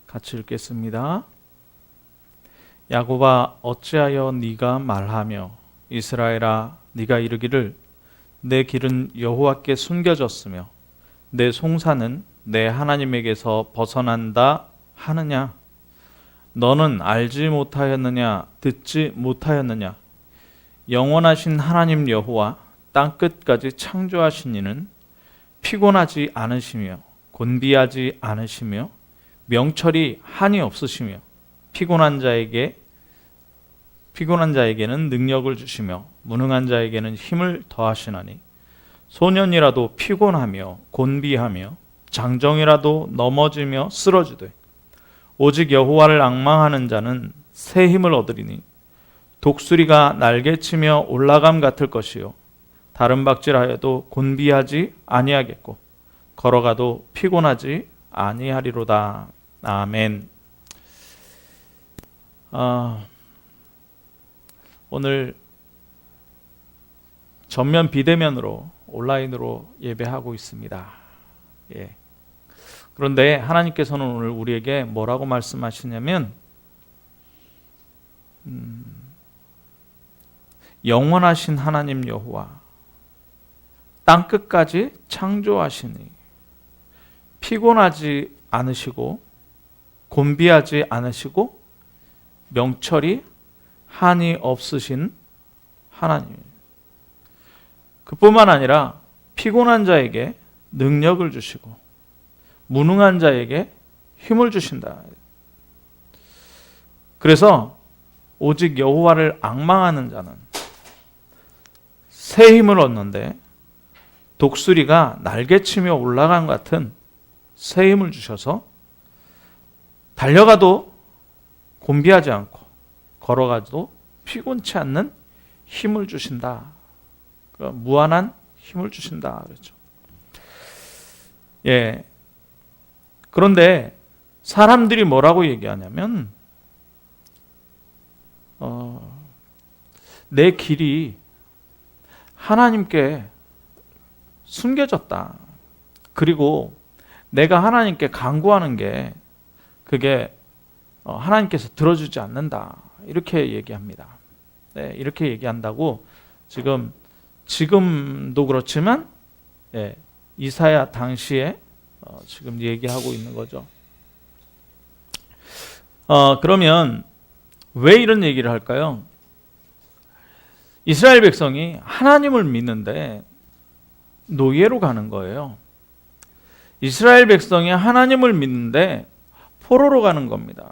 같이 읽겠습니다. 야곱아, 어찌하여 네가 말하며 이스라엘아, 네가 이르기를 내 길은 여호와께 숨겨졌으며 내 송사는 내 하나님에게서 벗어난다 하느냐? 너는 알지 못하였느냐? 듣지 못하였느냐? 영원하신 하나님 여호와 땅끝까지 창조하신 이는 피곤하지 않으시며 곤비하지 않으시며 명철이 한이 없으시며 피곤한 자에게는 능력을 주시며 무능한 자에게는 힘을 더하시나니 소년이라도 피곤하며 곤비하며 장정이라도 넘어지며 쓰러지되 오직 여호와를 앙망하는 자는 새 힘을 얻으리니 독수리가 날개치며 올라감 같을 것이요 다른 박질하여도 곤비하지 아니하겠고 걸어가도 피곤하지 아니하리로다. 아멘. 오늘 전면 비대면으로 온라인으로 예배하고 있습니다. 예. 그런데 하나님께서는 오늘 우리에게 뭐라고 말씀하시냐면 영원하신 하나님 여호와 땅끝까지 창조하시니 피곤하지 않으시고 곤비하지 않으시고 명철이 한이 없으신 하나님. 그뿐만 아니라 피곤한 자에게 능력을 주시고 무능한 자에게 힘을 주신다. 그래서 오직 여호와를 앙망하는 자는 새 힘을 얻는데 독수리가 날개치며 올라간 같은 새 힘을 주셔서 달려가도 곤비하지 않고 걸어가도 피곤치 않는 힘을 주신다. 무한한 힘을 주신다. 그렇죠. 예. 그런데 사람들이 뭐라고 얘기하냐면 내 길이 하나님께 숨겨졌다. 그리고 내가 하나님께 간구하는 게 그게 하나님께서 들어주지 않는다. 이렇게 얘기합니다. 네, 이렇게 얘기한다고 지금도 그렇지만 예, 이사야 당시에 지금 얘기하고 있는 거죠. 그러면 왜 이런 얘기를 할까요? 이스라엘 백성이 하나님을 믿는데 노예로 가는 거예요. 이스라엘 백성이 하나님을 믿는데 포로로 가는 겁니다.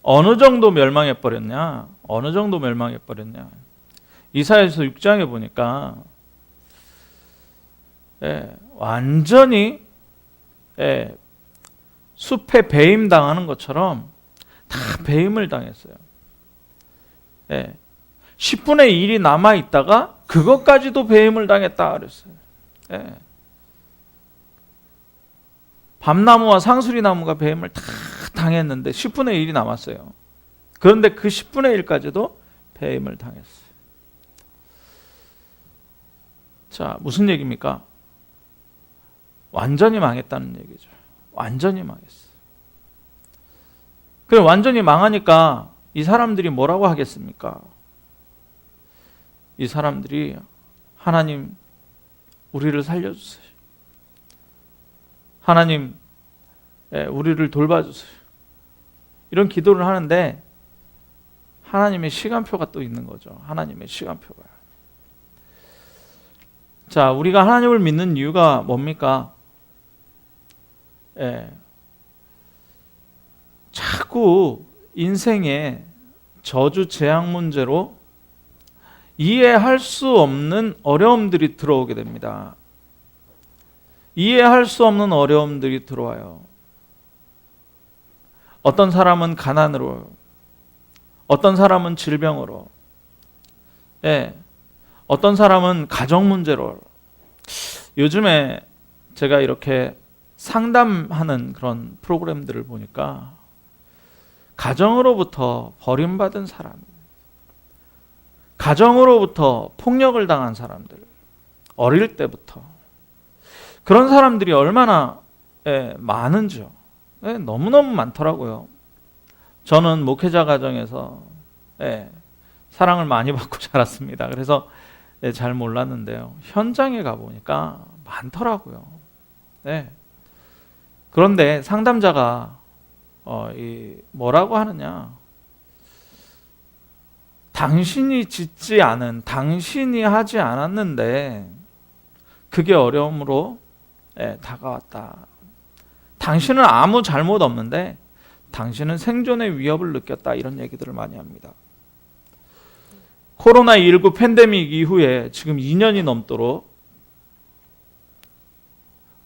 어느 정도 멸망해버렸냐? 어느 정도 멸망해버렸냐? 이사야서 6장에 보니까 완전히 숲에 배임 당하는 것처럼 다 배임을 당했어요. 10분의 1이 남아있다가 그것까지도 배임을 당했다 그랬어요. 밤나무와 상수리나무가 배임을 다 당했는데 10분의 1이 남았어요. 그런데 그 10분의 1까지도 배임을 당했어요. 자, 무슨 얘기입니까? 완전히 망했다는 얘기죠. 완전히 망했어요. 그럼 완전히 망하니까 이 사람들이 뭐라고 하겠습니까? 이 사람들이 하나님 우리를 살려주세요. 하나님 우리를 돌봐주세요. 이런 기도를 하는데 하나님의 시간표가 또 있는 거죠. 하나님의 시간표가. 자, 우리가 하나님을 믿는 이유가 뭡니까? 자꾸 인생의 저주 재앙 문제로 이해할 수 없는 어려움들이 들어오게 됩니다. 이해할 수 없는 어려움들이 들어와요. 어떤 사람은 가난으로, 어떤 사람은 질병으로, 어떤 사람은 가정 문제로. 요즘에 제가 이렇게 상담하는 그런 프로그램들을 보니까 가정으로부터 버림받은 사람, 가정으로부터 폭력을 당한 사람들, 어릴 때부터 그런 사람들이 얼마나 많은지요. 너무너무 많더라고요. 저는 목회자 가정에서 사랑을 많이 받고 자랐습니다. 그래서 잘 몰랐는데요. 현장에 가보니까 많더라고요. 그런데 상담자가 뭐라고 하느냐, 당신이 짓지 않은, 당신이 하지 않았는데 그게 어려움으로 다가왔다. 당신은 아무 잘못 없는데 당신은 생존의 위협을 느꼈다. 이런 얘기들을 많이 합니다. 코로나19 팬데믹 이후에 지금 2년이 넘도록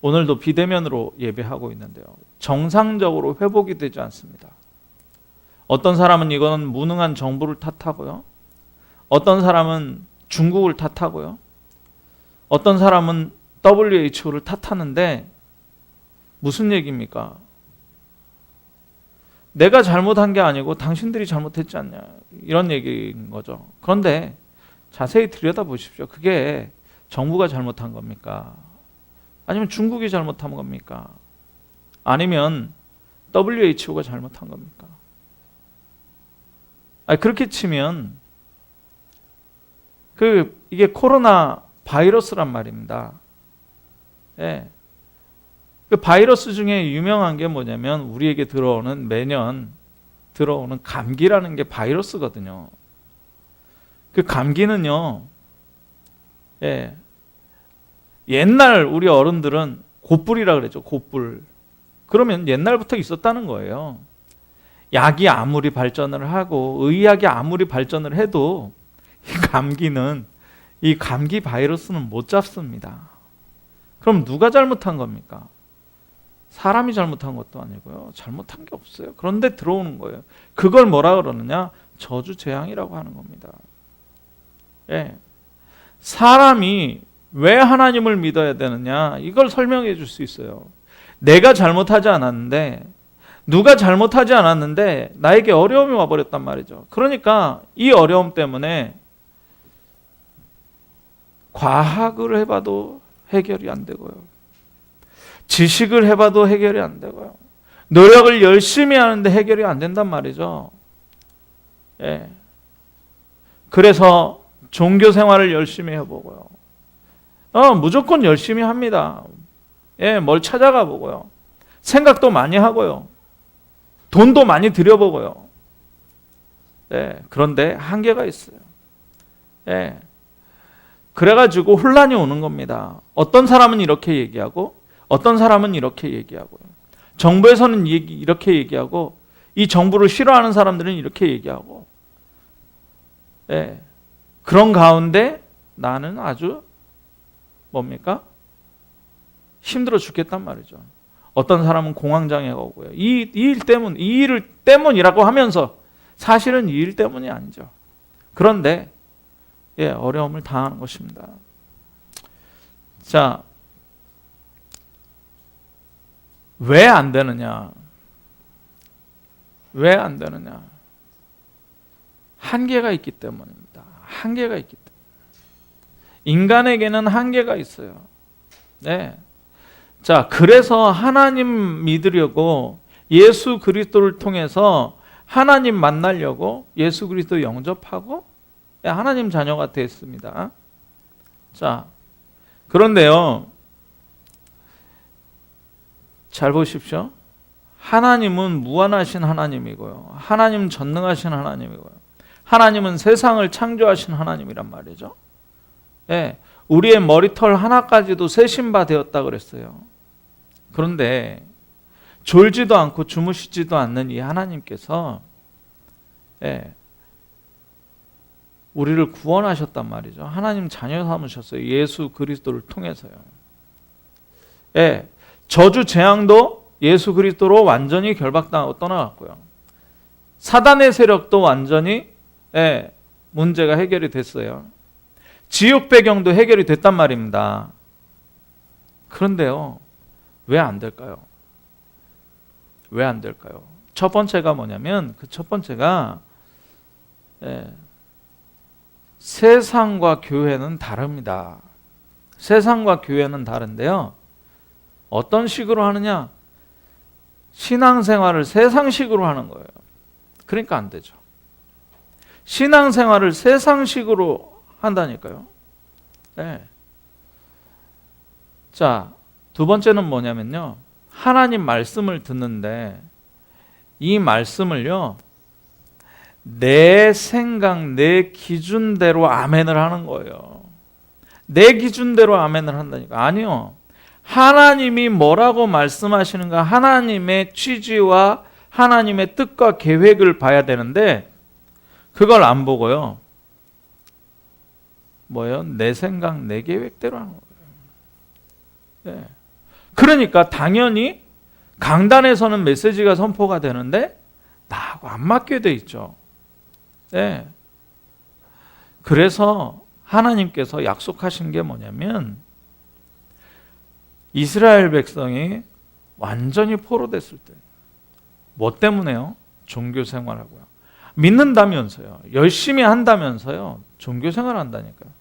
오늘도 비대면으로 예배하고 있는데요. 정상적으로 회복이 되지 않습니다. 어떤 사람은 이거는 무능한 정부를 탓하고요. 어떤 사람은 중국을 탓하고요. 어떤 사람은 WHO를 탓하는데 무슨 얘기입니까? 내가 잘못한 게 아니고 당신들이 잘못했지 않냐, 이런 얘기인 거죠. 그런데 자세히 들여다보십시오. 그게 정부가 잘못한 겁니까? 아니면 중국이 잘못한 겁니까? 아니면 WHO가 잘못한 겁니까? 그렇게 치면 이게 코로나 바이러스란 말입니다. 그 바이러스 중에 유명한 게 뭐냐면 우리에게 매년 들어오는 감기라는 게 바이러스거든요. 그 감기는요, 옛날 우리 어른들은 곧불이라 그랬죠. 곧불. 그러면 옛날부터 있었다는 거예요. 약이 아무리 발전을 하고 의학이 아무리 발전을 해도 이 감기 바이러스는 못 잡습니다. 그럼 누가 잘못한 겁니까? 사람이 잘못한 것도 아니고요. 잘못한 게 없어요. 그런데 들어오는 거예요. 그걸 뭐라 그러느냐? 저주재앙이라고 하는 겁니다. 사람이 왜 하나님을 믿어야 되느냐? 이걸 설명해 줄 수 있어요. 내가 잘못하지 않았는데, 누가 잘못하지 않았는데 나에게 어려움이 와버렸단 말이죠. 그러니까 이 어려움 때문에 과학을 해봐도 해결이 안 되고요. 지식을 해봐도 해결이 안 되고요. 노력을 열심히 하는데 해결이 안 된단 말이죠. 그래서 종교 생활을 열심히 해보고요. 무조건 열심히 합니다. 뭘 찾아가 보고요. 생각도 많이 하고요. 돈도 많이 들여보고요. 그런데 한계가 있어요. 그래가지고 혼란이 오는 겁니다. 어떤 사람은 이렇게 얘기하고 어떤 사람은 이렇게 얘기하고요. 정부에서는 이렇게 얘기하고 이 정부를 싫어하는 사람들은 이렇게 얘기하고, 그런 가운데 나는 아주 뭡니까? 힘들어 죽겠단 말이죠. 어떤 사람은 공황장애가 오고요. 이 일 때문이라고 하면서 사실은 이 일 때문이 아니죠. 그런데 어려움을 당하는 것입니다. 자, 왜 안 되느냐? 왜 안 되느냐? 한계가 있기 때문입니다. 한계가 있기 때문에. 인간에게는 한계가 있어요. 자, 그래서 하나님 믿으려고 예수 그리스도를 통해서 하나님 만나려고 예수 그리스도 영접하고 하나님 자녀가 됐습니다. 자, 그런데요, 잘 보십시오. 하나님은 무한하신 하나님이고요. 하나님 전능하신 하나님이고요. 하나님은 세상을 창조하신 하나님이란 말이죠. 우리의 머리털 하나까지도 세신 바 되었다 그랬어요. 그런데 졸지도 않고 주무시지도 않는 이 하나님께서 우리를 구원하셨단 말이죠. 하나님 자녀 삼으셨어요. 예수 그리스도를 통해서요. 저주 재앙도 예수 그리스도로 완전히 결박당하고 떠나갔고요. 사단의 세력도 완전히 문제가 해결이 됐어요. 지옥 배경도 해결이 됐단 말입니다. 그런데요, 왜 안 될까요? 왜 안 될까요? 첫 번째가 뭐냐면, 그 첫 번째가 세상과 교회는 다릅니다. 세상과 교회는 다른데요, 어떤 식으로 하느냐? 신앙생활을 세상식으로 하는 거예요. 그러니까 안 되죠. 신앙생활을 세상식으로 한다니까요. 네. 자, 두 번째는 뭐냐면요. 하나님 말씀을 듣는데 이 말씀을요, 내 생각, 내 기준대로 아멘을 하는 거예요. 내 기준대로 아멘을 한다니까. 아니요. 하나님이 뭐라고 말씀하시는가, 하나님의 취지와 하나님의 뜻과 계획을 봐야 되는데 그걸 안 보고요. 뭐예요? 내 생각, 내 계획대로 하는 거예요. 네. 그러니까 당연히 강단에서는 메시지가 선포가 되는데 나하고 안 맞게 돼 있죠. 네. 그래서 하나님께서 약속하신 게 뭐냐면 이스라엘 백성이 완전히 포로됐을 때, 뭐 때문에요? 종교 생활하고요. 믿는다면서요. 열심히 한다면서요. 종교 생활 한다니까요.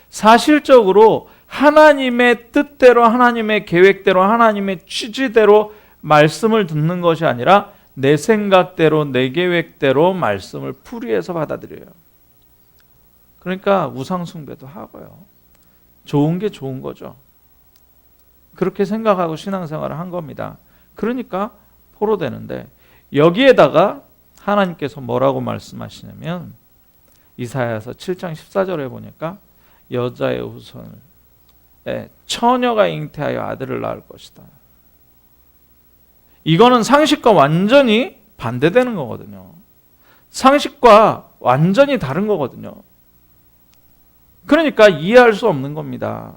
사실적으로 하나님의 뜻대로, 하나님의 계획대로, 하나님의 취지대로 말씀을 듣는 것이 아니라 내 생각대로, 내 계획대로 말씀을 풀이해서 받아들여요. 그러니까 우상 숭배도 하고요. 좋은 게 좋은 거죠. 그렇게 생각하고 신앙생활을 한 겁니다. 그러니까 포로되는데, 여기에다가 하나님께서 뭐라고 말씀하시냐면 이사야서 7장 14절에 보니까 여자의 후손을, 처녀가 잉태하여 아들을 낳을 것이다. 이거는 상식과 완전히 반대되는 거거든요. 상식과 완전히 다른 거거든요. 그러니까 이해할 수 없는 겁니다.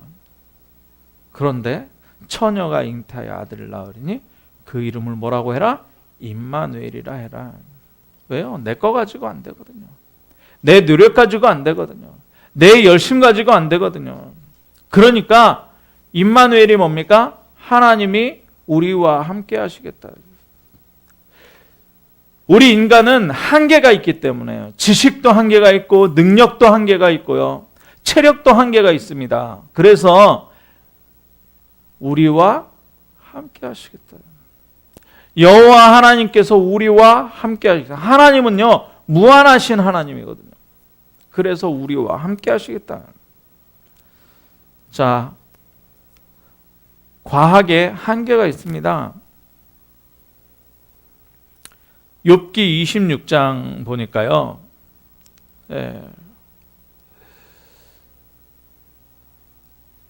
그런데 처녀가 잉태하여 아들을 낳으리니 그 이름을 뭐라고 해라? 임마누엘이라 해라. 왜요? 내 거 가지고 안 되거든요. 내 노력 가지고 안 되거든요. 내 열심 가지고 안 되거든요. 그러니까 임마누엘이 뭡니까? 하나님이 우리와 함께 하시겠다. 우리 인간은 한계가 있기 때문에 지식도 한계가 있고 능력도 한계가 있고요. 체력도 한계가 있습니다. 그래서 우리와 함께 하시겠다. 여호와 하나님께서 우리와 함께 하시겠다. 하나님은요, 무한하신 하나님이거든요. 그래서 우리와 함께 하시겠다. 자, 과학에 한계가 있습니다. 욥기 26장 보니까요.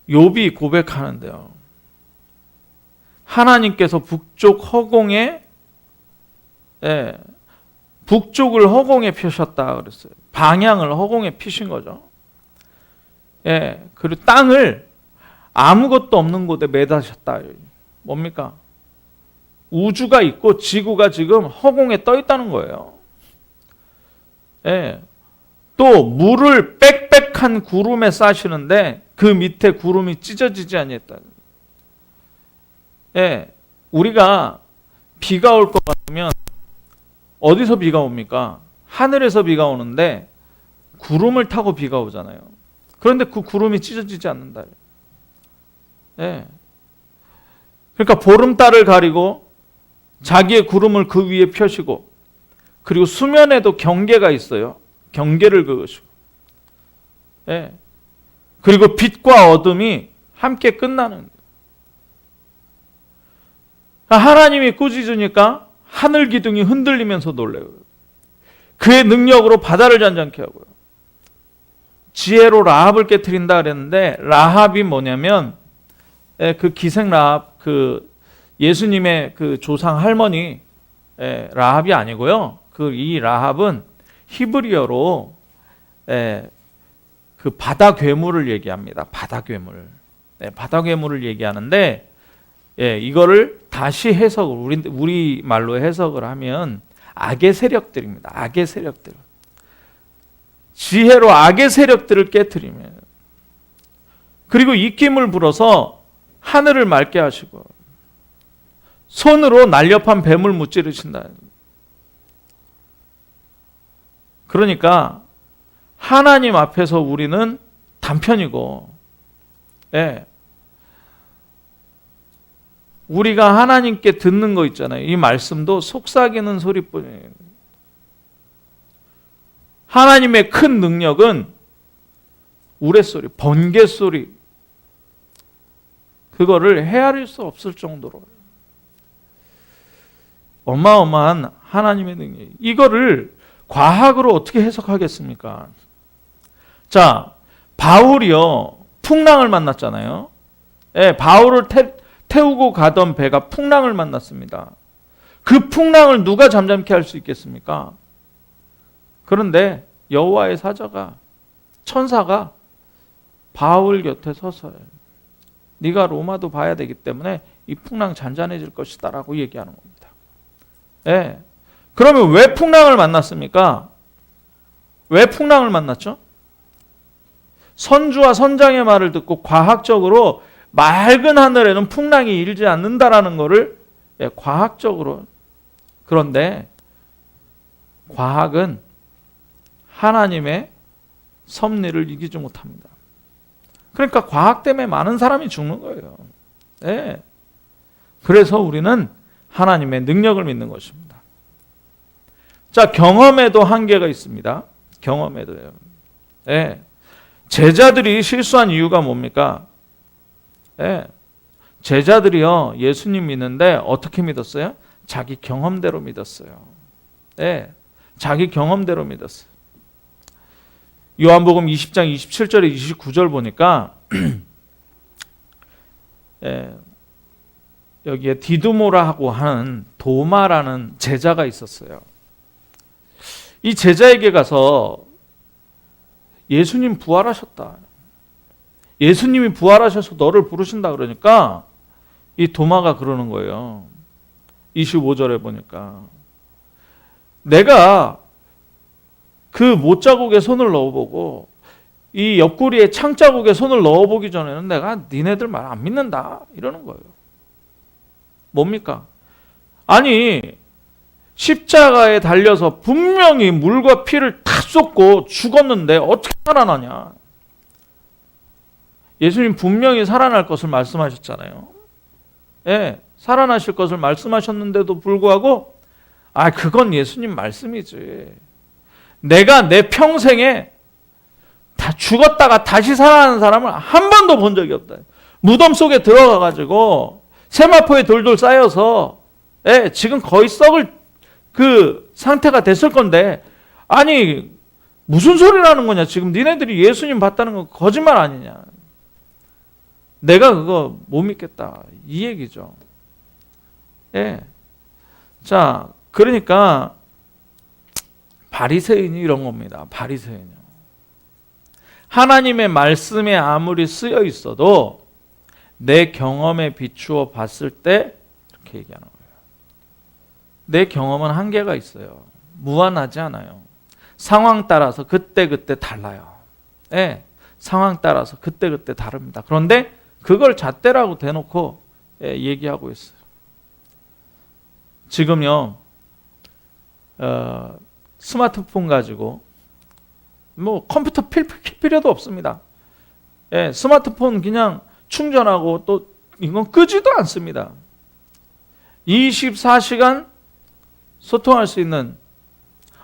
욥이 고백하는데요. 하나님께서 북쪽 허공에, 북쪽을 허공에 펴셨다 그랬어요. 방향을 허공에 피신 거죠. 그리고 땅을 아무것도 없는 곳에 매다셨다. 뭡니까? 우주가 있고 지구가 지금 허공에 떠 있다는 거예요. 또 물을 빽빽한 구름에 싸시는데 그 밑에 구름이 찢어지지 아니했다. 우리가 비가 올 것 같으면 어디서 비가 옵니까? 하늘에서 비가 오는데 구름을 타고 비가 오잖아요. 그런데 그 구름이 찢어지지 않는다. 그러니까 보름달을 가리고 자기의 구름을 그 위에 펴시고, 그리고 수면에도 경계가 있어요. 경계를 그으시고, 그리고 빛과 어둠이 함께 끝나는. 하나님이 꾸짖으니까 하늘 기둥이 흔들리면서 놀래요. 그의 능력으로 바다를 잔잔케 하고요. 지혜로 라합을 깨트린다 그랬는데, 라합이 뭐냐면 그 기생 라합, 그 예수님의 그 조상 할머니 라합이 아니고요. 이 라합은 히브리어로 그 바다 괴물을 얘기합니다. 바다 괴물. 바다 괴물을 얘기하는데, 이거를 다시 해석을 우리 말로 해석을 하면 악의 세력들입니다. 악의 세력들. 지혜로 악의 세력들을 깨트리면, 그리고 입김을 불어서 하늘을 맑게 하시고 손으로 날렵한 뱀을 무찌르신다. 그러니까 하나님 앞에서 우리는 단편이고, 우리가 하나님께 듣는 거 있잖아요. 이 말씀도 속삭이는 소리뿐이에요. 하나님의 큰 능력은 우레소리, 번개소리, 그거를 헤아릴 수 없을 정도로 어마어마한 하나님의 능력. 이거를 과학으로 어떻게 해석하겠습니까? 자, 바울이요 풍랑을 만났잖아요. 예, 바울을 태우고 가던 배가 풍랑을 만났습니다. 그 풍랑을 누가 잠잠케 할 수 있겠습니까? 그런데 여호와의 사자가, 천사가 바울 곁에 서서 네가 로마도 봐야 되기 때문에 이 풍랑 잔잔해질 것이다 라고 얘기하는 겁니다. 예. 그러면 왜 풍랑을 만났습니까? 왜 풍랑을 만났죠? 선주와 선장의 말을 듣고 과학적으로 맑은 하늘에는 풍랑이 일지 않는다라는 것을 과학적으로. 그런데 과학은 하나님의 섭리를 이기지 못합니다. 그러니까 과학 때문에 많은 사람이 죽는 거예요. 네. 그래서 우리는 하나님의 능력을 믿는 것입니다. 자, 경험에도 한계가 있습니다. 경험에도요. 네. 제자들이 실수한 이유가 뭡니까? 네. 제자들이요 예수님 믿는데 어떻게 믿었어요? 자기 경험대로 믿었어요. 네. 자기 경험대로 믿었어요. 요한복음 20장 27절에 29절 보니까 예, 여기에 디두모라고 하는 도마라는 제자가 있었어요. 이 제자에게 가서 예수님 부활하셨다. 예수님이 부활하셔서 너를 부르신다 그러니까 이 도마가 그러는 거예요. 25절에 보니까 내가 그 못자국에 손을 넣어보고 이 옆구리에 창자국에 손을 넣어보기 전에는 내가 니네들 말 안 믿는다 이러는 거예요. 뭡니까? 아니 십자가에 달려서 분명히 물과 피를 다 쏟고 죽었는데 어떻게 살아나냐. 예수님 분명히 살아날 것을 말씀하셨잖아요. 예, 살아나실 것을 말씀하셨는데도 불구하고 그건 예수님 말씀이지. 내가 내 평생에 다 죽었다가 다시 살아나는 사람을 한 번도 본 적이 없다. 무덤 속에 들어가가지고 세마포에 돌돌 쌓여서 지금 거의 썩을 그 상태가 됐을 건데 아니 무슨 소리라는 거냐. 지금 니네들이 예수님 봤다는 건 거짓말 아니냐. 내가 그거 못 믿겠다. 이 얘기죠. 예. 자, 그러니까 바리새인이 이런 겁니다. 바리새인이요. 하나님의 말씀에 아무리 쓰여 있어도 내 경험에 비추어 봤을 때 이렇게 얘기하는 거예요. 내 경험은 한계가 있어요. 무한하지 않아요. 상황 따라서 그때그때 달라요. 네, 상황 따라서 그때그때 다릅니다. 그런데 그걸 잣대라고 대놓고 얘기하고 있어요. 지금요 스마트폰 가지고 뭐 컴퓨터 필요도 없습니다. 스마트폰 그냥 충전하고 또 이건 끄지도 않습니다. 24시간 소통할 수 있는,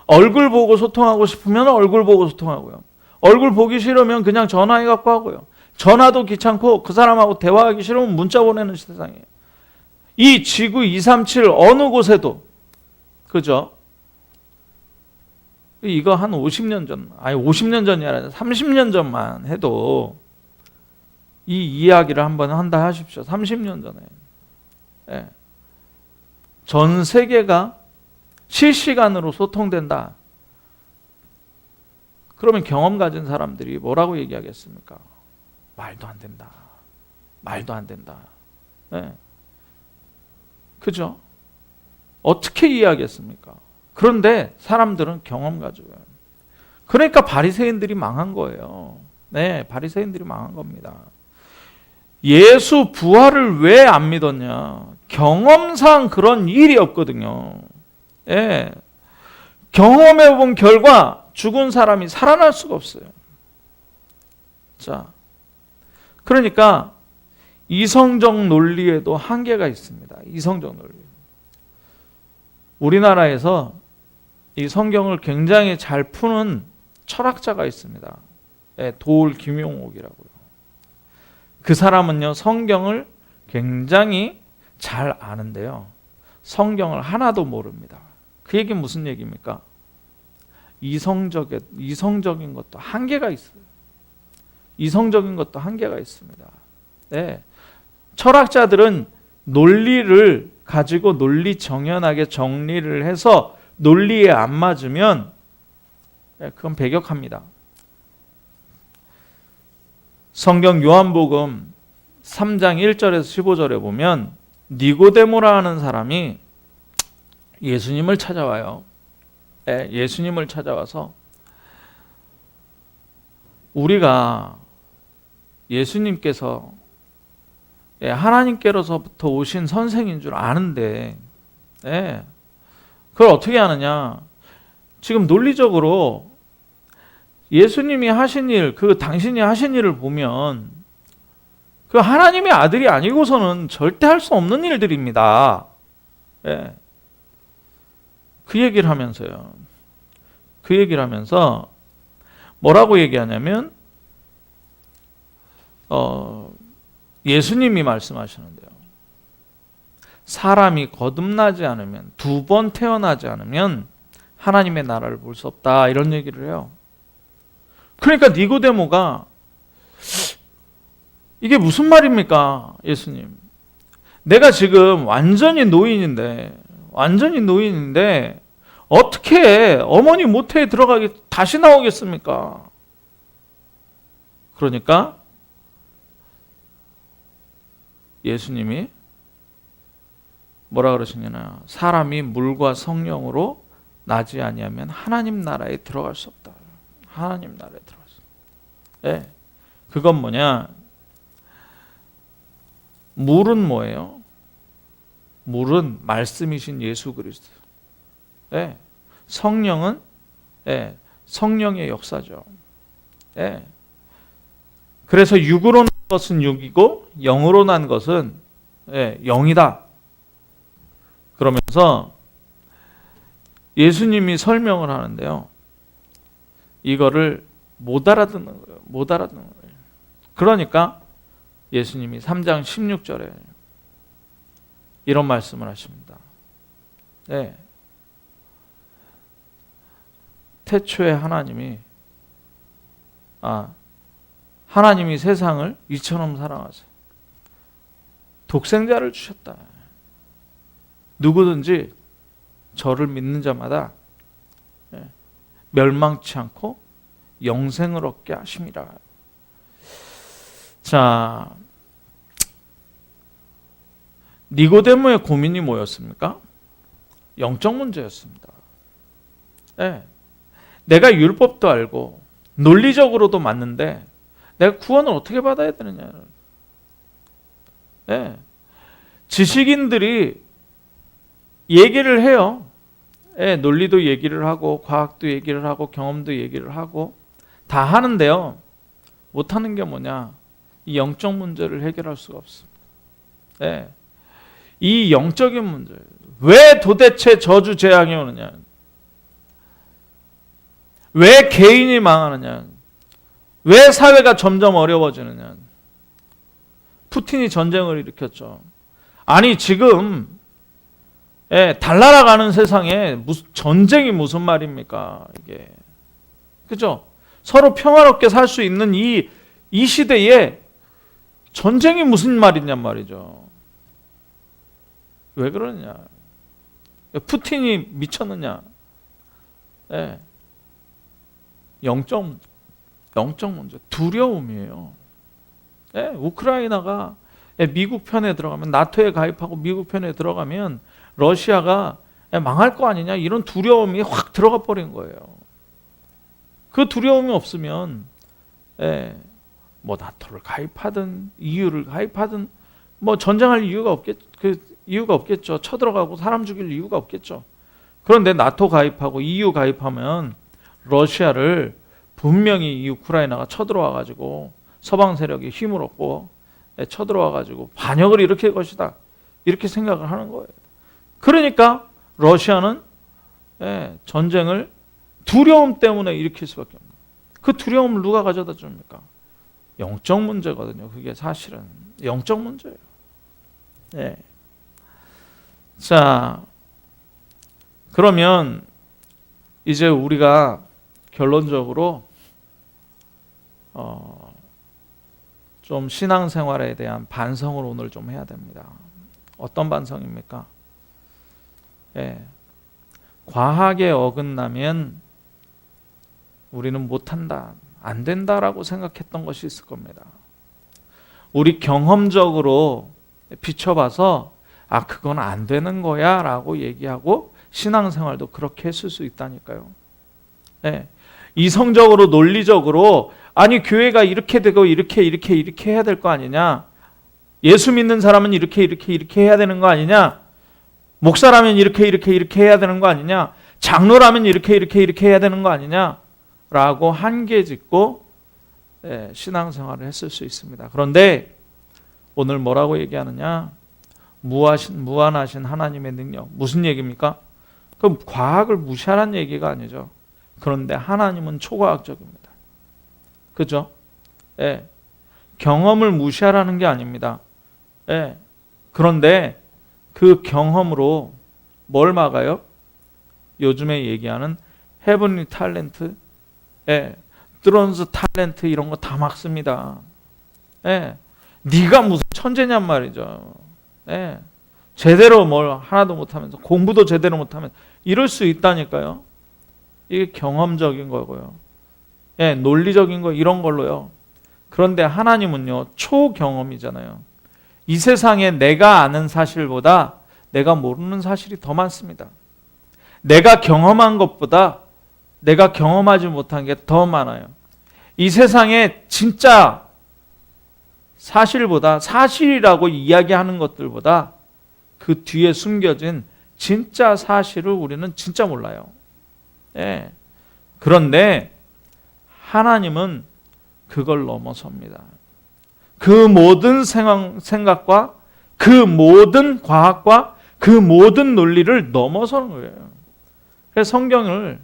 얼굴 보고 소통하고 싶으면 얼굴 보고 소통하고요. 얼굴 보기 싫으면 그냥 전화해 갖고 하고요. 전화도 귀찮고 그 사람하고 대화하기 싫으면 문자 보내는 세상이에요. 이 지구 237 어느 곳에도, 그죠? 이거 한 50년 전, 50년 전이 아니라 30년 전만 해도 이 이야기를 한번 한다 하십시오. 30년 전에. 전 세계가 실시간으로 소통된다. 그러면 경험 가진 사람들이 뭐라고 얘기하겠습니까? 말도 안 된다. 말도 안 된다. 그죠? 어떻게 이해하겠습니까? 그런데 사람들은 경험 가지고요. 그러니까 바리새인들이 망한 거예요. 네, 바리새인들이 망한 겁니다. 예수 부활을 왜 안 믿었냐? 경험상 그런 일이 없거든요. 예. 경험해 본 결과 죽은 사람이 살아날 수가 없어요. 자, 그러니까 이성적 논리에도 한계가 있습니다. 이성적 논리. 우리나라에서 이 성경을 굉장히 잘 푸는 철학자가 있습니다. 도울 김용옥이라고요. 그 사람은요, 성경을 굉장히 잘 아는데요, 성경을 하나도 모릅니다. 그 얘기는 무슨 얘기입니까? 이성적인 것도 한계가 있어요. 이성적인 것도 한계가 있습니다. 네. 철학자들은 논리를 가지고 논리 정연하게 정리를 해서 논리에 안 맞으면 그건 배격합니다. 성경 요한복음 3장 1절에서 15절에 보면 니고데모라 하는 사람이 예수님을 찾아와요. 예수님을 찾아와서 우리가 예수님께서 하나님께로서부터 오신 선생인 줄 아는데 그걸 어떻게 아느냐? 지금 논리적으로 예수님이 하신 일, 그 당신이 하신 일을 보면 그 하나님의 아들이 아니고서는 절대 할 수 없는 일들입니다. 그 얘기를 하면서요. 그 얘기를 하면서 뭐라고 얘기하냐면 예수님이 말씀하시는데요. 사람이 거듭나지 않으면, 두 번 태어나지 않으면 하나님의 나라를 볼 수 없다, 이런 얘기를 해요. 그러니까 니고데모가 이게 무슨 말입니까? 예수님, 내가 지금 완전히 노인인데 어떻게 어머니 모태에 들어가게 다시 나오겠습니까? 그러니까 예수님이 뭐라 그러시냐면 사람이 물과 성령으로 나지 아니하면 하나님 나라에 들어갈 수 없다. 하나님 나라에 들어갈 수 없다. 그건 뭐냐? 물은 뭐예요? 물은 말씀이신 예수 그리스도. 성령은 성령의 역사죠. 그래서 육으로 난 것은 육이고 영으로 난 것은 영이다. 그러면서 예수님이 설명을 하는데요, 이거를 못 알아듣는 거예요. 못 알아듣는 거예요. 그러니까 예수님이 3장 16절에 이런 말씀을 하십니다. 태초에 하나님이 세상을 이처럼 사랑하세요. 독생자를 주셨다. 누구든지 저를 믿는 자마다 멸망치 않고 영생을 얻게 하심이라. 자, 니고데모의 고민이 뭐였습니까? 영적 문제였습니다. 내가 율법도 알고 논리적으로도 맞는데 내가 구원을 어떻게 받아야 되느냐. 지식인들이 얘기를 해요. 논리도 얘기를 하고 과학도 얘기를 하고 경험도 얘기를 하고 다 하는데요, 못하는 게 뭐냐? 이 영적 문제를 해결할 수가 없습니다. 이 영적인 문제, 왜 도대체 저주 재앙이 오느냐? 왜 개인이 망하느냐? 왜 사회가 점점 어려워지느냐? 푸틴이 전쟁을 일으켰죠. 아니 지금 달나라 가는 세상에 전쟁이 무슨 말입니까? 이게, 그죠? 서로 평화롭게 살 수 있는 이 시대에 전쟁이 무슨 말이냔 말이죠. 왜 그러냐? 푸틴이 미쳤느냐? 영적 문제, 두려움이에요. 우크라이나가 미국 편에 들어가면, 나토에 가입하고 미국 편에 들어가면 러시아가 망할 거 아니냐, 이런 두려움이 확 들어가 버린 거예요. 그 두려움이 없으면 뭐 나토를 가입하든 EU를 가입하든 뭐 전쟁할 이유가 없겠죠. 쳐들어가고 사람 죽일 이유가 없겠죠. 그런데 나토 가입하고 EU 가입하면 러시아를 분명히 이 우크라이나가 쳐들어와 가지고 서방 세력이 힘을 얻고 쳐들어와 가지고 반역을 일으킬 것이다. 이렇게 생각을 하는 거예요. 그러니까 러시아는 전쟁을 두려움 때문에 일으킬 수밖에 없는 거예요. 그 두려움을 누가 가져다 줍니까? 영적 문제거든요. 그게 사실은 영적 문제예요. 예. 자, 그러면 이제 우리가 결론적으로 좀 신앙생활에 대한 반성을 오늘 좀 해야 됩니다. 어떤 반성입니까? 예. 과학에 어긋나면 우리는 못한다, 안 된다라고 생각했던 것이 있을 겁니다. 우리 경험적으로 비춰봐서 그건 안 되는 거야 라고 얘기하고 신앙생활도 그렇게 했을 수 있다니까요. 예. 이성적으로 논리적으로 아니 교회가 이렇게 되고 이렇게 해야 될 거 아니냐, 예수 믿는 사람은 이렇게 해야 되는 거 아니냐, 목사라면 이렇게 해야 되는 거 아니냐, 장로라면 이렇게 해야 되는 거 아니냐 라고 한계 짓고 신앙생활을 했을 수 있습니다. 그런데 오늘 뭐라고 얘기하느냐, 무한하신 하나님의 능력. 무슨 얘기입니까? 그럼 과학을 무시하라는 얘기가 아니죠. 그런데 하나님은 초과학적입니다. 그죠? 예. 경험을 무시하라는 게 아닙니다. 예. 그런데 그 경험으로 뭘 막아요? 요즘에 얘기하는 헤븐리 탤런트, 드론즈 탤런트 이런 거 다 막습니다. 네가 무슨 천재냔 말이죠. 제대로 뭘 하나도 못하면서 공부도 제대로 못하면 이럴 수 있다니까요. 이게 경험적인 거고요. 논리적인 거 이런 걸로요. 그런데 하나님은요, 초경험이잖아요. 이 세상에 내가 아는 사실보다 내가 모르는 사실이 더 많습니다. 내가 경험한 것보다 내가 경험하지 못한 게 더 많아요. 이 세상에 진짜 사실보다, 사실이라고 이야기하는 것들보다 그 뒤에 숨겨진 진짜 사실을 우리는 진짜 몰라요. 그런데 하나님은 그걸 넘어섭니다. 그 모든 생각과 그 모든 과학과 그 모든 논리를 넘어서는 거예요. 그래서 성경을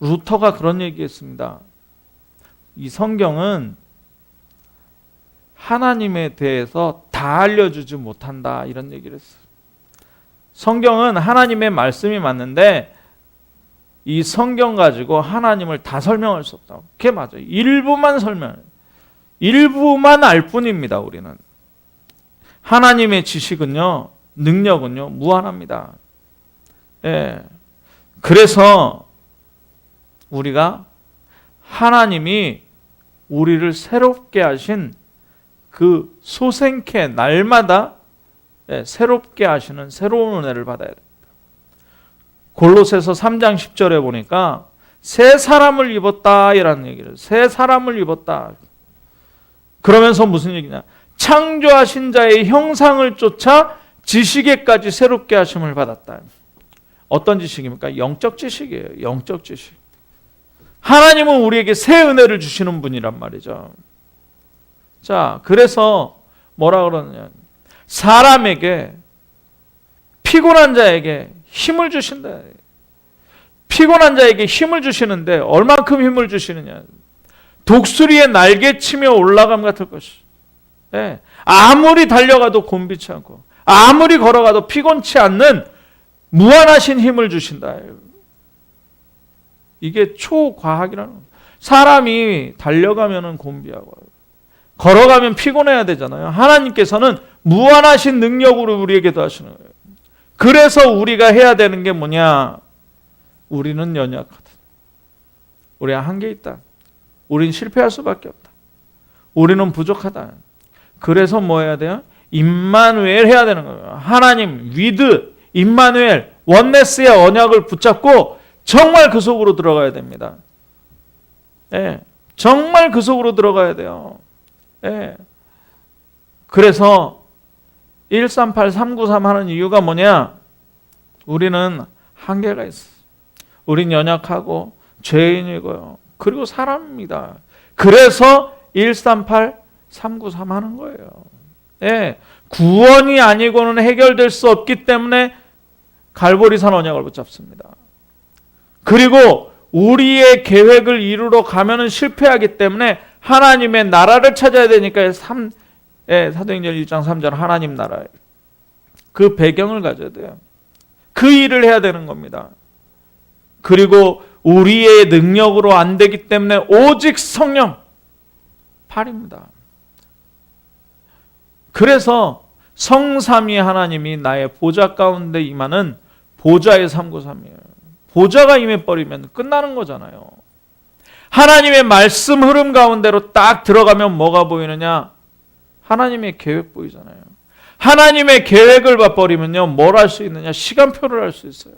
루터가 그런 얘기했습니다. 이 성경은 하나님에 대해서 다 알려주지 못한다, 이런 얘기를 했어요. 성경은 하나님의 말씀이 맞는데 이 성경 가지고 하나님을 다 설명할 수 없다고. 그게 맞아요. 일부만 알 뿐입니다. 우리는 하나님의 지식은요, 능력은요 무한합니다. 그래서 우리가 하나님이 우리를 새롭게 하신 그 소생케 날마다 새롭게 하시는 새로운 은혜를 받아야 됩니다. 골로새서 3장 10절에 보니까 새 사람을 입었다 이라는 얘기를, 새 사람을 입었다. 그러면서 무슨 얘기냐, 창조하신 자의 형상을 쫓아 지식에까지 새롭게 하심을 받았다. 어떤 지식입니까? 영적 지식이에요. 영적 지식. 하나님은 우리에게 새 은혜를 주시는 분이란 말이죠. 자, 그래서 뭐라 그러느냐, 사람에게, 피곤한 자에게 힘을 주신다. 피곤한 자에게 힘을 주시는데 얼만큼 힘을 주시느냐, 독수리의 날개치며 올라감 같을 것이. 아무리 달려가도 곤비치 않고 아무리 걸어가도 피곤치 않는 무한하신 힘을 주신다. 이게 초과학이라는 거예요. 사람이 달려가면 곤비하고 걸어가면 피곤해야 되잖아요. 하나님께서는 무한하신 능력으로 우리에게도 하시는 거예요. 그래서 우리가 해야 되는 게 뭐냐, 우리는 연약하다, 우리가 한계 있다, 우리는 실패할 수밖에 없다, 우리는 부족하다. 그래서 뭐 해야 돼요? 임마누엘 해야 되는 거예요. 하나님, 위드, 임마누엘, 원네스의 언약을 붙잡고 정말 그 속으로 들어가야 됩니다. 정말 그 속으로 들어가야 돼요. 그래서 138, 393 하는 이유가 뭐냐? 우리는 한계가 있어. 우린 연약하고 죄인이고요. 그리고 사람입니다. 그래서 138, 393 하는 거예요. 예, 구원이 아니고는 해결될 수 없기 때문에 갈보리산 언약을 붙잡습니다. 그리고 우리의 계획을 이루러 가면은 실패하기 때문에 하나님의 나라를 찾아야 되니까 사도행전 1장 3절 하나님 나라, 그 배경을 가져야 돼요. 그 일을 해야 되는 겁니다. 그리고 우리의 능력으로 안 되기 때문에 오직 성령 8입니다. 그래서 성삼위 하나님이 나의 보좌 가운데 임하는 보좌의 393이에요. 보좌가 임해버리면 끝나는 거잖아요. 하나님의 말씀 흐름 가운데로 딱 들어가면 뭐가 보이느냐? 하나님의 계획 보이잖아요. 하나님의 계획을 봐버리면요, 뭘 할 수 있느냐? 시간표를 할 수 있어요.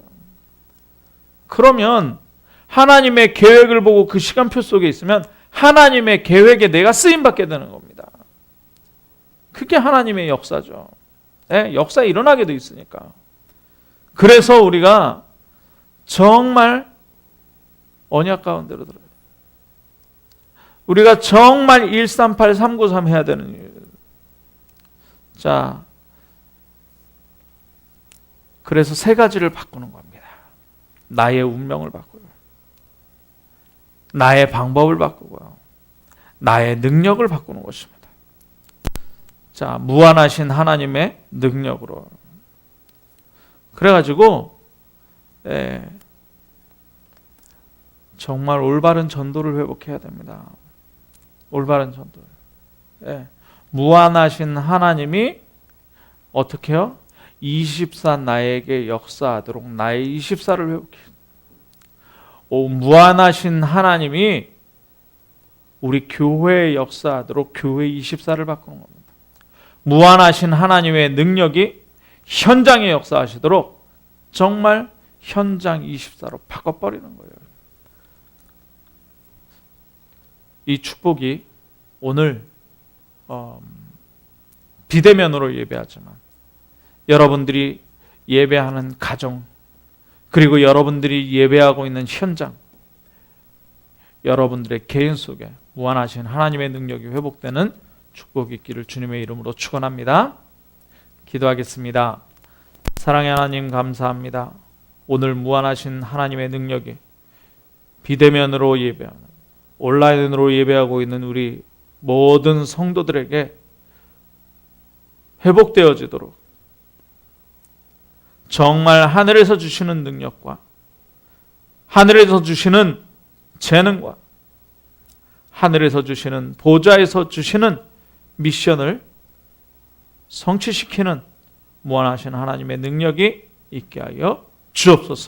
그러면 하나님의 계획을 보고 그 시간표 속에 있으면 하나님의 계획에 내가 쓰임받게 되는 겁니다. 그게 하나님의 역사죠. 네? 역사 일어나게 돼 있으니까. 그래서 우리가 정말 언약 가운데로 들어요. 우리가 정말 138, 393 해야 되는 이유예요. 자, 그래서 세 가지를 바꾸는 겁니다. 나의 운명을 바꾸고, 나의 방법을 바꾸고, 나의 능력을 바꾸는 것입니다. 자, 무한하신 하나님의 능력으로. 그래가지고 정말 올바른 전도를 회복해야 됩니다. 올바른 전도. 무한하신 하나님이 어떻게 해요? 24 나에게 역사하도록 나의 24를 회복해요. 무한하신 하나님이 우리 교회에 역사하도록 교회 24를 바꾸는 겁니다. 무한하신 하나님의 능력이 현장에 역사하시도록 정말 현장 24로 바꿔버리는 거예요. 이 축복이 오늘 비대면으로 예배하지만 여러분들이 예배하는 가정, 그리고 여러분들이 예배하고 있는 현장, 여러분들의 개인 속에 무한하신 하나님의 능력이 회복되는 축복이 있기를 주님의 이름으로 축원합니다. 기도하겠습니다. 사랑의 하나님, 감사합니다. 오늘 무한하신 하나님의 능력이 비대면으로 예배하는, 온라인으로 예배하고 있는 우리 모든 성도들에게 회복되어지도록 정말 하늘에서 주시는 능력과 하늘에서 주시는 재능과 하늘에서 주시는 보좌에서 주시는 미션을 성취시키는 무한하신 하나님의 능력이 있게 하여 주옵소서.